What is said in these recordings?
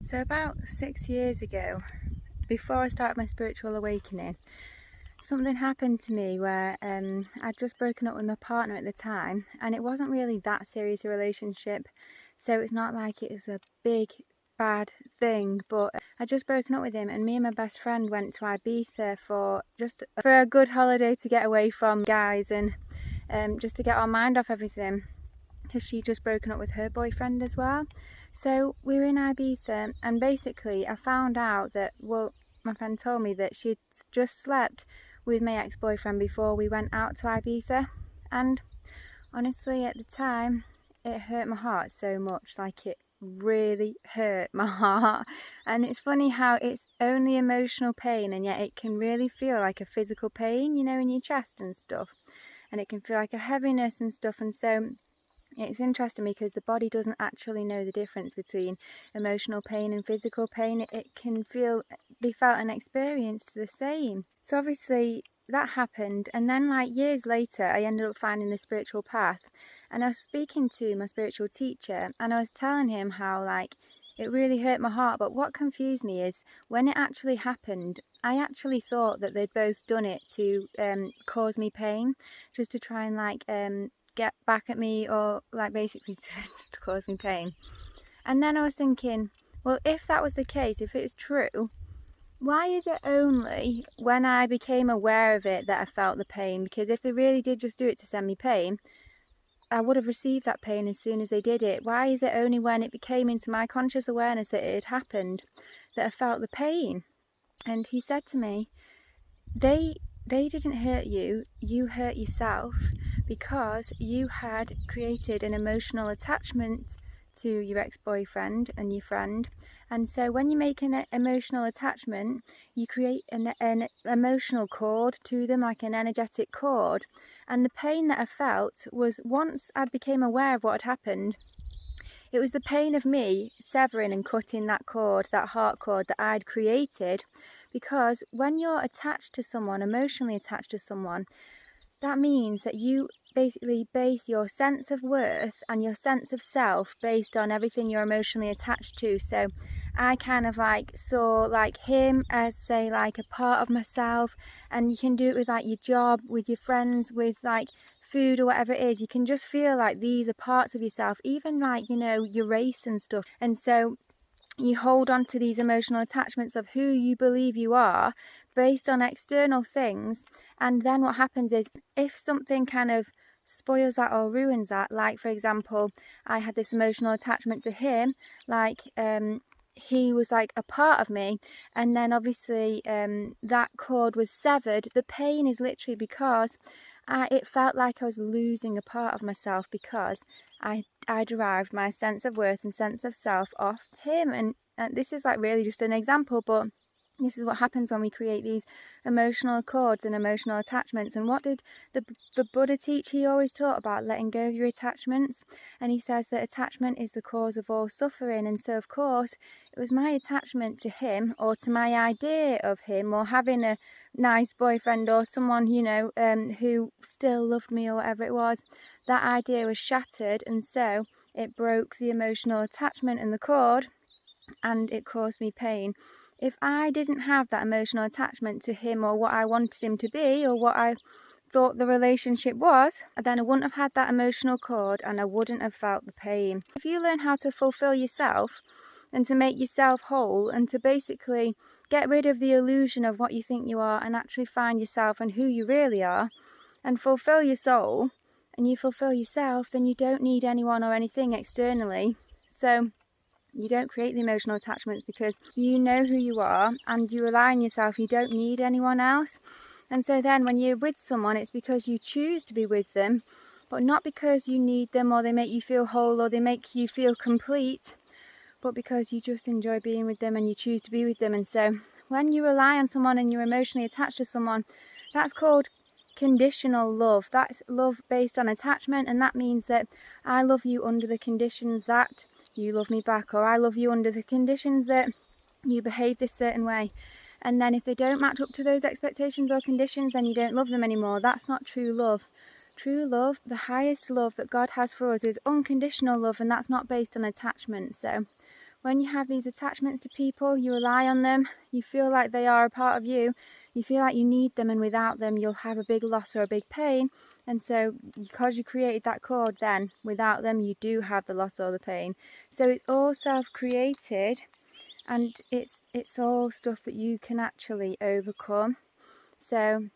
So about 6 years ago, before I started my spiritual awakening, something happened to me where I'd just broken up with my partner at the time, and it wasn't really that serious a relationship, so it's not like it was a big bad thing, but I'd just broken up with him, and me and my best friend went to Ibiza for a good holiday to get away from guys and just to get our mind off everything, because she'd just broken up with her boyfriend as well. So we were in Ibiza, and basically I found out that, well, my friend told me that she'd just slept with my ex-boyfriend before we went out to Ibiza, and honestly at the time it hurt my heart so much. Like, it really hurt my heart. And it's funny how it's only emotional pain, and yet it can really feel like a physical pain, in your chest and stuff, and it can feel like a heaviness and stuff. And so it's interesting because the body doesn't actually know the difference between emotional pain and physical pain. It can be felt and experienced the same. So obviously that happened, and then like years later I ended up finding the spiritual path, and I was speaking to my spiritual teacher, and I was telling him how it really hurt my heart. But what confused me is when it actually happened, I actually thought that they'd both done it to cause me pain, just to try and get back at me, or basically just to cause me pain. And then I was thinking, well, if that was the case, if it's true, why is it only when I became aware of it that I felt the pain? Because if they really did just do it to send me pain, I would have received that pain as soon as they did it. Why is it only when it became into my conscious awareness that it had happened that I felt the pain? And he said to me, they didn't hurt you, you hurt yourself, because you had created an emotional attachment to your ex-boyfriend and your friend. And so when you make an emotional attachment, you create an emotional cord to them, like an energetic cord. And the pain that I felt was, once I became aware of what had happened, it was the pain of me severing and cutting that cord, that heart cord that I'd created. Because when you're attached to someone, emotionally attached to someone, that means that you basically base your sense of worth and your sense of self based on everything you're emotionally attached to. So I kind of saw him as, say, a part of myself. And you can do it with your job, with your friends, with food or whatever it is. You can just feel like these are parts of yourself, even your race and stuff. And so you hold on to these emotional attachments of who you believe you are based on external things. And then what happens is, if something kind of spoils that or ruins that, for example, I had this emotional attachment to him, he was a part of me, and then obviously that cord was severed. The pain is literally because it felt like I was losing a part of myself, because I derived my sense of worth and sense of self off him. And this is really just an example, but this is what happens when we create these emotional cords and emotional attachments. And what did the Buddha teach? He always taught about letting go of your attachments. And he says that attachment is the cause of all suffering. And so, of course, it was my attachment to him, or to my idea of him, or having a nice boyfriend, or someone, who still loved me, or whatever it was. That idea was shattered, and so it broke the emotional attachment and the cord, and it caused me pain. If I didn't have that emotional attachment to him, or what I wanted him to be, or what I thought the relationship was, then I wouldn't have had that emotional cord, and I wouldn't have felt the pain. If you learn how to fulfill yourself and to make yourself whole, and to basically get rid of the illusion of what you think you are, and actually find yourself and who you really are, and fulfill your soul, and you fulfill yourself, then you don't need anyone or anything externally. So you don't create the emotional attachments, because you know who you are and you rely on yourself. You don't need anyone else. And so then when you're with someone, it's because you choose to be with them, but not because you need them, or they make you feel whole, or they make you feel complete, but because you just enjoy being with them and you choose to be with them. And so when you rely on someone and you're emotionally attached to someone, that's called conditional love. That's love based on attachment, and that means that I love you under the conditions that you love me back, or I love you under the conditions that you behave this certain way. And then if they don't match up to those expectations or conditions, then you don't love them anymore. That's not true love. True love, the highest love that God has for us, is unconditional love, and that's not based on attachment. So when you have these attachments to people, you rely on them, you feel like they are a part of you, you feel like you need them, and without them you'll have a big loss or a big pain. And so because you created that cord, then without them you do have the loss or the pain. So it's all self-created, and it's all stuff that you can actually overcome. So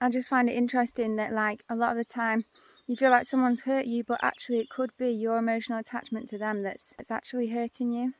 I just find it interesting that, like, a lot of the time you feel like someone's hurt you, but actually it could be your emotional attachment to them that's actually hurting you.